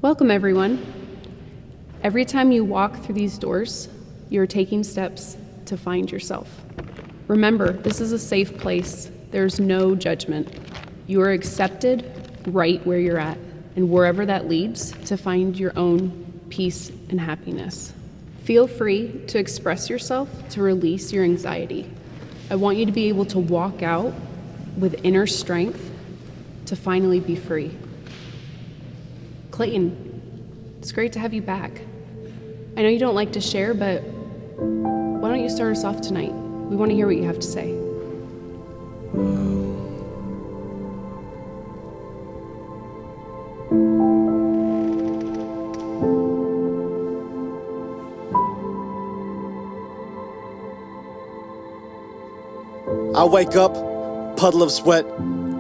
Welcome, everyone. Every time you walk through these doors, you're taking steps to find yourself. Remember, this is a safe place. There's no judgment. You are accepted right where you're at, and wherever that leads, to find your own peace and happiness. Feel free to express yourself to release your anxiety. I want you to be able to walk out with inner strength to finally be free. Clayton, it's great to have you back. I know you don't like to share, but why don't you start us off tonight? We want to hear what you have to say. I wake up, puddle of sweat.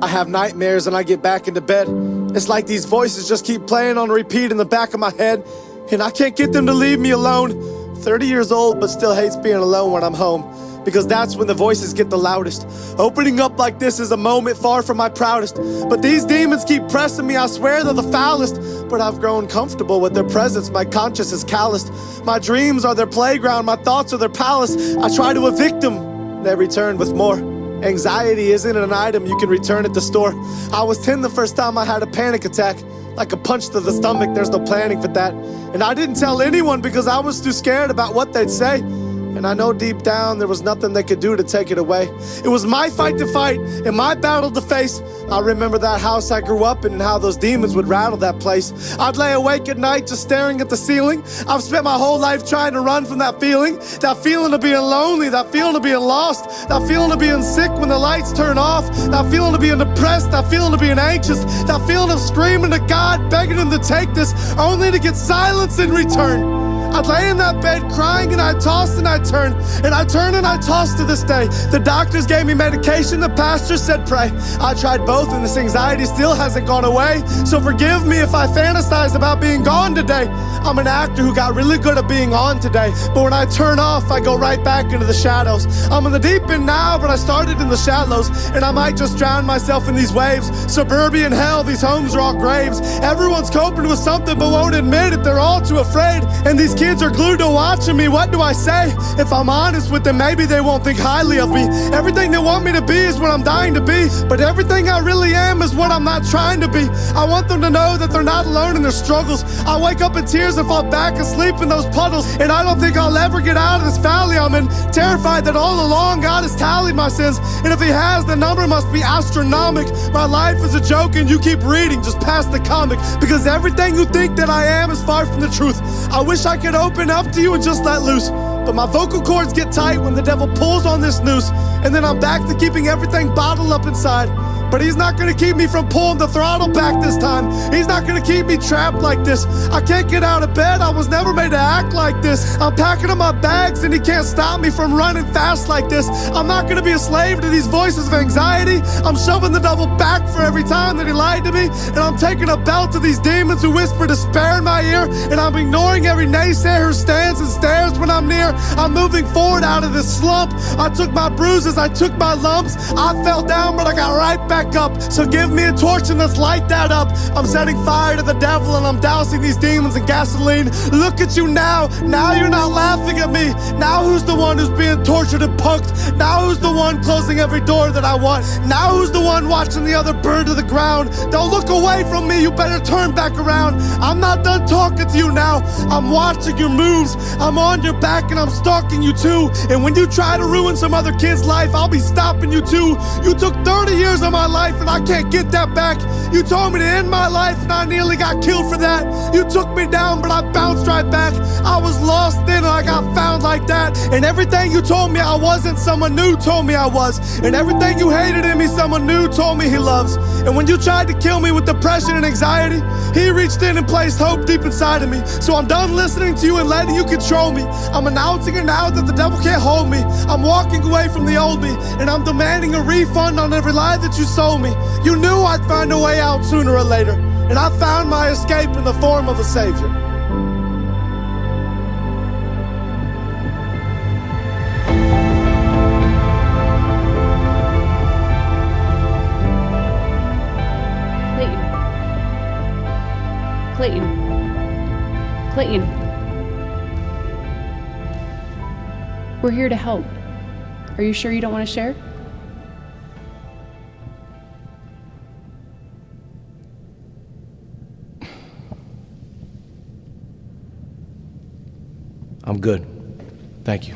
I have nightmares and I get back into bed. It's like these voices just keep playing on repeat in the back of my head, and I can't get them to leave me alone. 30 years old, but still hates being alone when I'm home, because that's when the voices get the loudest. Opening up like this is a moment far from my proudest, but these demons keep pressing me. I swear they're the foulest, but I've grown comfortable with their presence. My conscience is calloused. My dreams are their playground, my thoughts are their palace. I try to evict them, they return with more. Anxiety isn't an item you can return at the store. I was 10 the first time I had a panic attack. Like a punch to the stomach, there's no planning for that. And I didn't tell anyone because I was too scared about what they'd say. And I know deep down there was nothing they could do to take it away. It was my fight to fight and my battle to face. I remember that house I grew up in and how those demons would rattle that place. I'd lay awake at night just staring at the ceiling. I've spent my whole life trying to run from that feeling of being lonely, that feeling of being lost, that feeling of being sick when the lights turn off, that feeling of being depressed, that feeling of being anxious, that feeling of screaming to God, begging him to take this, only to get silence in return. I'd lay in that bed crying and I'd toss and I'd turn, and I turn and I toss to this day. The doctors gave me medication, the pastor said pray. I tried both and this anxiety still hasn't gone away. So forgive me if I fantasize about being gone today. I'm an actor who got really good at being on today, but when I turn off, I go right back into the shadows. I'm in the deep end now, but I started in the shallows, and I might just drown myself in these waves. Suburban hell, these homes are all graves. Everyone's coping with something but won't admit it. They're all too afraid, and these kids are glued to watching me. What do I say? If I'm honest with them, maybe they won't think highly of me. Everything they want me to be is what I'm dying to be, but everything I really am is what I'm not trying to be. I want them to know that they're not alone in their struggles. I wake up in tears and fall back asleep in those puddles, and I don't think I'll ever get out of this valley I'm in. Terrified that all along God has tallied my sins, and if he has, the number must be astronomical. My life is a joke and you keep reading just past the comic, because everything you think that I am is far from the truth. I wish I could open up to you and just let loose, but my vocal cords get tight when the devil pulls on this noose, and then I'm back to keeping everything bottled up inside. But he's not gonna keep me from pulling the throttle back this time. He's not gonna keep me trapped like this. I can't get out of bed, I was never made to act like this. I'm packing up my bags and he can't stop me from running fast like this. I'm not gonna be a slave to these voices of anxiety. I'm shoving the devil back for every time that he lied to me, and I'm taking a belt to these demons who whisper despair in my ear, and I'm ignoring every naysayer who stands and stares when I'm near. I'm moving forward out of this slump. I took my bruises, I took my lumps. I fell down, but I got right back up. So give me a torch and let's light that up. I'm setting fire to the devil and I'm dousing these demons in gasoline. Look at you now. Now you're not laughing at me. Now who's the one who's being tortured and punked? Now who's the one closing every door that I want? Now who's the one watching the other burn to the ground? Don't look away from me. You better turn back around. I'm not done talking to you now. I'm watching your moves. I'm on your back and I'm stalking you too. And when you try to ruin some other kid's life, I'll be stopping you too. You took 30 years of my life and I can't get that back. You told me to end my life and I nearly got killed for that. You took me down but I bounced right back. I was lost then and I got found like that. And everything you told me I wasn't, someone new told me I was. And everything you hated in me, someone new told me he loves. And when you tried to kill me with depression and anxiety, he reached in and placed hope deep inside of me. So I'm done listening to you and letting you control me. I'm announcing it now that the devil can't hold me. I'm walking away from the old me, and I'm demanding a refund on every lie that you sold me. You knew I'd find a way out sooner or later, and I found my escape in the form of a savior. Clayton. Clayton. We're here to help. Are you sure you don't want to share? I'm good. Thank you.